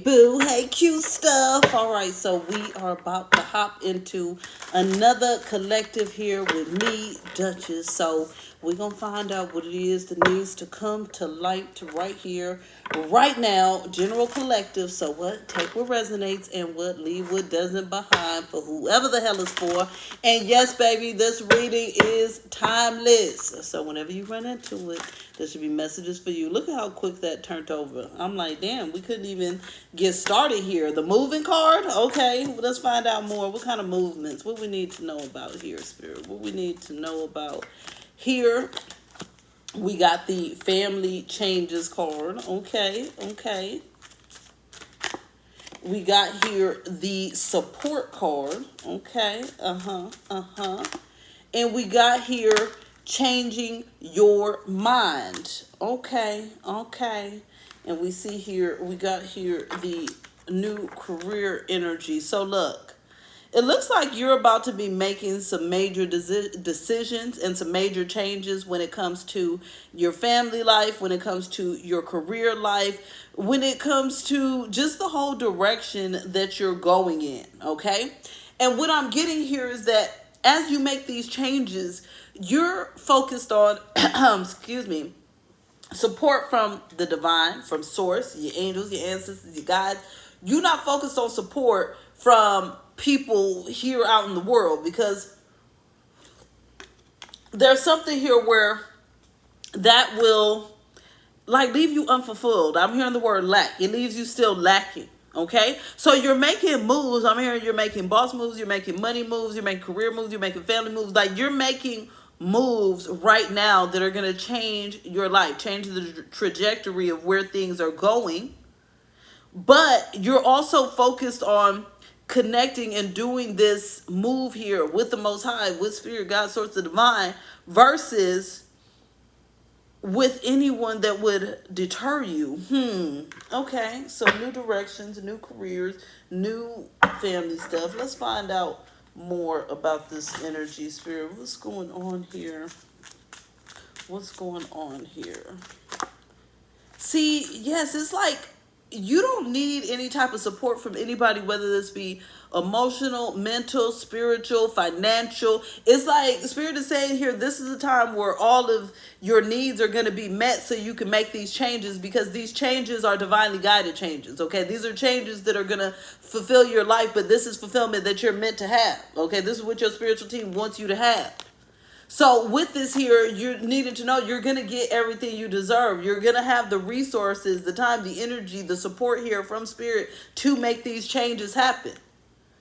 boo, hey cute stuff. All right, so we are about to hop into another collective here with me, Duchess. So we're gonna find out what it is that needs to come to light right here, right now. General collective. So what? Take what resonates and what leave what doesn't behind for whoever the hell is for. And yes, baby, this reading is timeless. So whenever you run into it, there should be messages for you. Look at how quick that turned over. I'm like, damn, we couldn't even get started here. The moving card? Okay, well, let's find out more. What kind of movements? What we need to know about here, Spirit? What we need to know about here? We got the family changes card. Okay, okay. We got here the support card. Okay, and we got here changing your mind. Okay, okay. And we see here, we got here the new career energy. So look, it looks like you're about to be making some major decisions and some major changes when it comes to your family life, when it comes to your career life, when it comes to just the whole direction that you're going in, okay? And what I'm getting here is that as you make these changes, you're focused on, excuse me, support from the divine, from source, your angels, your ancestors, your guides. You're not focused on support from people here out in the world, because there's something here where that will like leave you unfulfilled. I'm hearing the word lack. It leaves you still lacking. Okay, so you're making moves. I'm hearing you're making boss moves, you're making money moves, you're making career moves, you're making family moves. Like you're making moves right now that are going to change your life, change the trajectory of where things are going. But you're also focused on connecting and doing this move here with the Most High, with Spirit, God, Source, the Divine, versus with anyone that would deter you. Okay, so new directions, new careers, new family stuff. Let's find out more about this energy, Spirit. What's going on here? What's going on here? See, yes, it's like you don't need any type of support from anybody, whether this be emotional, mental, spiritual, financial. It's like Spirit is saying here, this is a time where all of your needs are going to be met so you can make these changes, because these changes are divinely guided changes. Okay, these are changes that are going to fulfill your life, but this is fulfillment that you're meant to have. Okay, this is what your spiritual team wants you to have. So with this here, you needed to know you're going to get everything you deserve. You're going to have the resources, the time, the energy, the support here from Spirit to make these changes happen.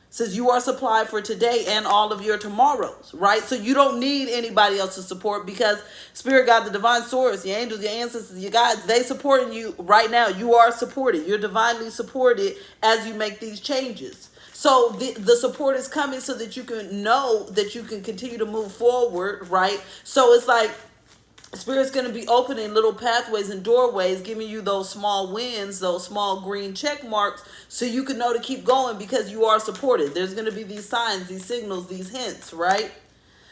Says you are supplied for today and all of your tomorrows, right? So you don't need anybody else's support, because Spirit, God, the divine source, your angels, your ancestors, your guides, they supporting you right now. You are supported. You're divinely supported as you make these changes. So the support is coming so that you can know that you can continue to move forward, right? So it's like Spirit's going to be opening little pathways and doorways, giving you those small wins, those small green check marks, so you can know to keep going because you are supported. There's going to be these signs, these signals, these hints, right?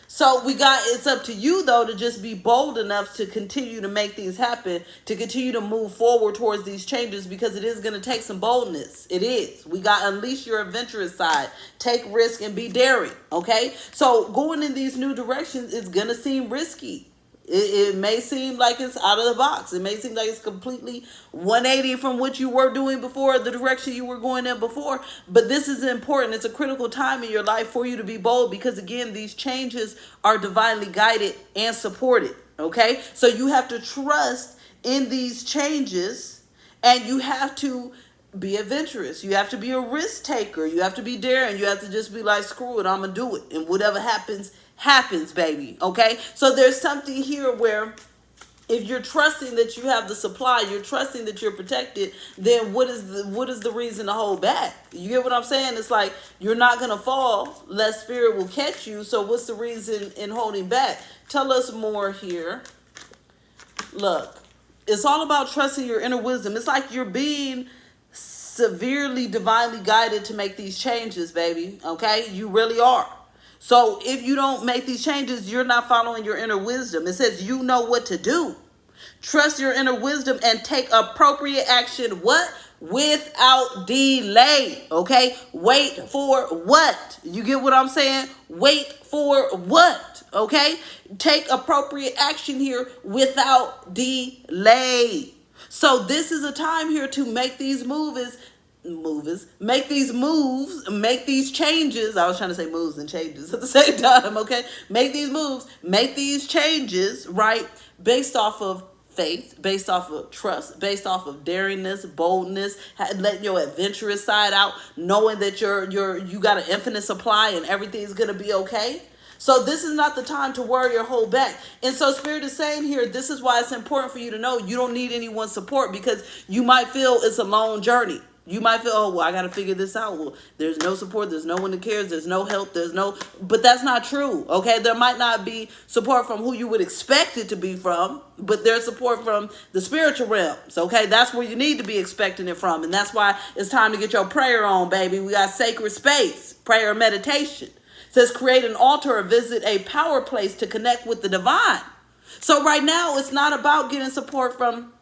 So it's up to you, though, to just be bold enough to continue to make things happen, to continue to move forward towards these changes, because it is going to take some boldness. It is. We got to unleash your adventurous side, take risk and be daring, okay? So going in these new directions is going to seem risky. It may seem like it's out of the box. It may seem like it's completely 180 from what you were doing before, the direction you were going in before. But this is important. It's a critical time in your life for you to be bold, because, again, these changes are divinely guided and supported. Okay? So you have to trust in these changes, and you have to be adventurous. You have to be a risk taker. You have to be daring. You have to just be like, screw it, I'm going to do it. And whatever happens, baby. Okay? So there's something here where if you're trusting that you have the supply, you're trusting that you're protected, then what is the reason to hold back? You get what I'm saying? It's like you're not going to fall, lest Spirit will catch you. So what's the reason in holding back? Tell us more here. Look, it's all about trusting your inner wisdom. It's like you're being severely divinely guided to make these changes, baby. Okay? You really are. So if you don't make these changes, you're not following your inner wisdom. It says you know what to do. Trust your inner wisdom and take appropriate action. What? without delay. Okay, wait for what? You get what I'm saying? Wait for what? Okay, take appropriate action here without delay. So this is a time here to make these make these moves, make these changes. I was trying to say moves and changes at the same time, okay? Make these moves, make these changes, right? Based off of faith, based off of trust, based off of daringness, boldness, letting your adventurous side out, knowing that you got an infinite supply and everything's gonna be okay. So this is not the time to worry or hold back. And so Spirit is saying here, this is why it's important for you to know you don't need anyone's support, because you might feel it's a long journey. You might feel, oh, well, I got to figure this out. Well, there's no support. There's no one that cares. There's no help. But that's not true. Okay. There might not be support from who you would expect it to be from, but there's support from the spiritual realms. Okay. That's where you need to be expecting it from. And that's why it's time to get your prayer on, baby. We got sacred space, prayer and meditation. It says create an altar or visit a power place to connect with the divine. So right now, it's not about getting support from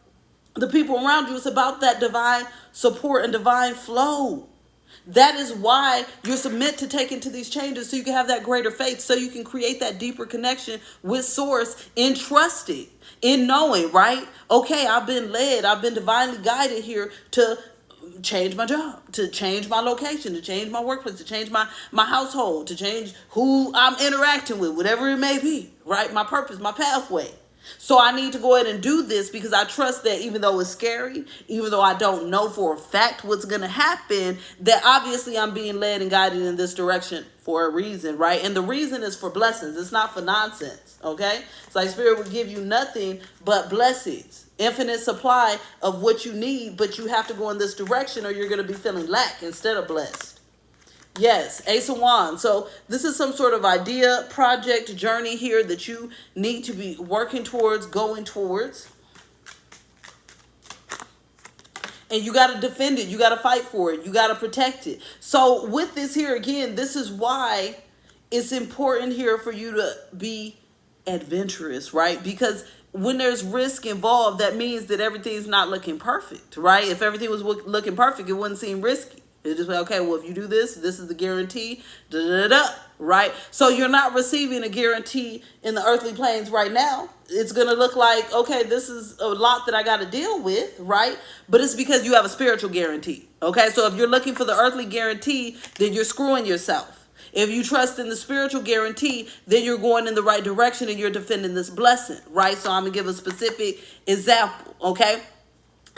the people around you. It's about that divine support and divine flow. That is why you're submit to take into these changes, so you can have that greater faith, so you can create that deeper connection with source in trusting, in knowing, right? Okay, I've been led, I've been divinely guided here to change my job, to change my location, to change my workplace, to change my household, to change who I'm interacting with, whatever it may be, right? My purpose, my pathway. So I need to go ahead and do this, because I trust that even though it's scary, even though I don't know for a fact what's going to happen, that obviously I'm being led and guided in this direction for a reason, right? And the reason is for blessings. It's not for nonsense, okay? It's like Spirit will give you nothing but blessings, infinite supply of what you need, but you have to go in this direction or you're going to be feeling lack instead of blessed. Yes, Ace of Wands. So this is some sort of idea, project, journey here that you need to be working towards, going towards. And you got to defend it. You got to fight for it. You got to protect it. So with this here, again, this is why it's important here for you to be adventurous, right? Because when there's risk involved, that means that everything's not looking perfect, right? If everything was looking perfect, it wouldn't seem risky. It's just like, okay, well, if you do this, this is the guarantee, right? So you're not receiving a guarantee in the earthly planes right now. It's going to look like, okay, this is a lot that I got to deal with, right? But it's because you have a spiritual guarantee, okay? So if you're looking for the earthly guarantee, then you're screwing yourself. If you trust in the spiritual guarantee, then you're going in the right direction and you're defending this blessing, right? So I'm going to give a specific example, okay?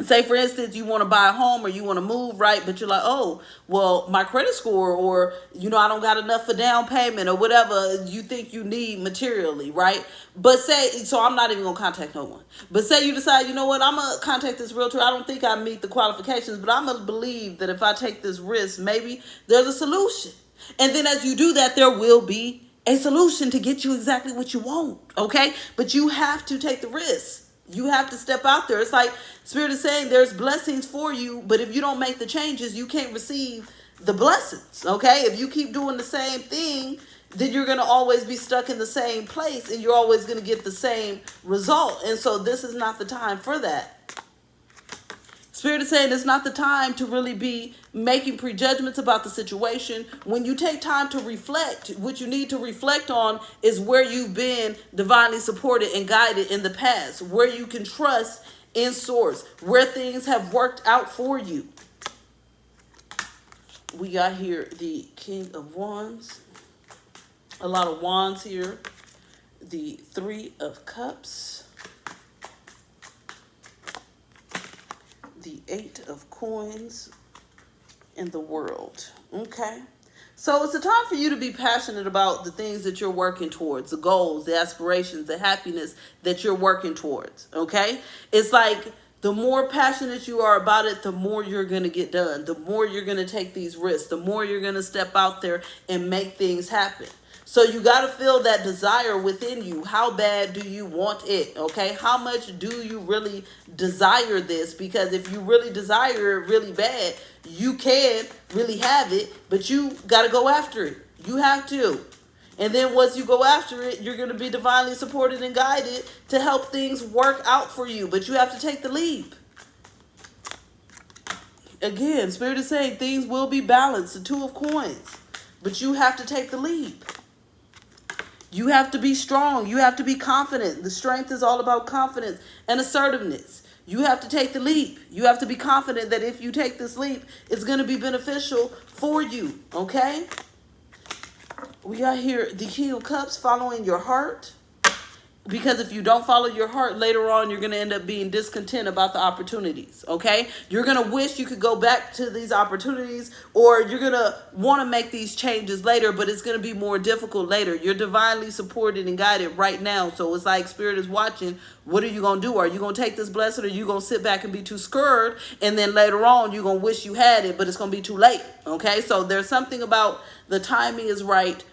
Say, for instance, you want to buy a home or you want to move, right? But you're like, oh, well, my credit score, or, I don't got enough for down payment or whatever you think you need materially, right? But so I'm not even going to contact no one. But say you decide, you know what, I'm going to contact this realtor. I don't think I meet the qualifications, but I'm going to believe that if I take this risk, maybe there's a solution. And then as you do that, there will be a solution to get you exactly what you want, okay? But you have to take the risk. You have to step out there. It's like Spirit is saying there's blessings for you, but if you don't make the changes, you can't receive the blessings, okay? If you keep doing the same thing, then you're going to always be stuck in the same place and you're always going to get the same result. And so this is not the time for that. Spirit is saying it's not the time to really be making prejudgments about the situation. When you take time to reflect, what you need to reflect on is where you've been divinely supported and guided in the past, where you can trust in source, where things have worked out for you. We got here the King of Wands, a lot of wands here, the Three of Cups, the Eight of Coins, and the World. Okay, so it's a time for you to be passionate about the things that you're working towards, the goals, the aspirations, the happiness that you're working towards. Okay, it's like the more passionate you are about it, the more you're going to get done, the more you're going to take these risks, the more you're going to step out there and make things happen. So you got to feel that desire within you. How bad do you want it? Okay. How much do you really desire this? Because if you really desire it really bad, you can really have it, but you got to go after it. You have to. And then once you go after it, you're going to be divinely supported and guided to help things work out for you. But you have to take the leap. Again, Spirit is saying things will be balanced, the Two of Coins. But you have to take the leap. You have to be strong. You have to be confident. The strength is all about confidence and assertiveness. You have to take the leap. You have to be confident that if you take this leap, it's going to be beneficial for you. Okay? We got here the King of Cups, following your heart. Because if you don't follow your heart, later on, you're going to end up being discontent about the opportunities, okay? You're going to wish you could go back to these opportunities, or you're going to want to make these changes later, but it's going to be more difficult later. You're divinely supported and guided right now, so it's like Spirit is watching. What are you going to do? Are you going to take this blessing, or are you going to sit back and be too scared, and then later on, you're going to wish you had it, but it's going to be too late, okay? So there's something about the timing is right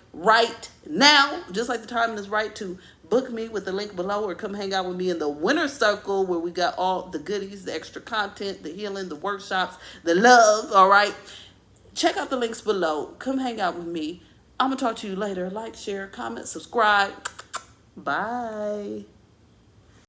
now, just like the timing is right to book me with the link below, or come hang out with me in the winner circle where we got all the goodies, the extra content, the healing, the workshops, the love. All right, check out the links below. Come hang out with me. I'm gonna talk to you later. Like, share, comment, subscribe. Bye.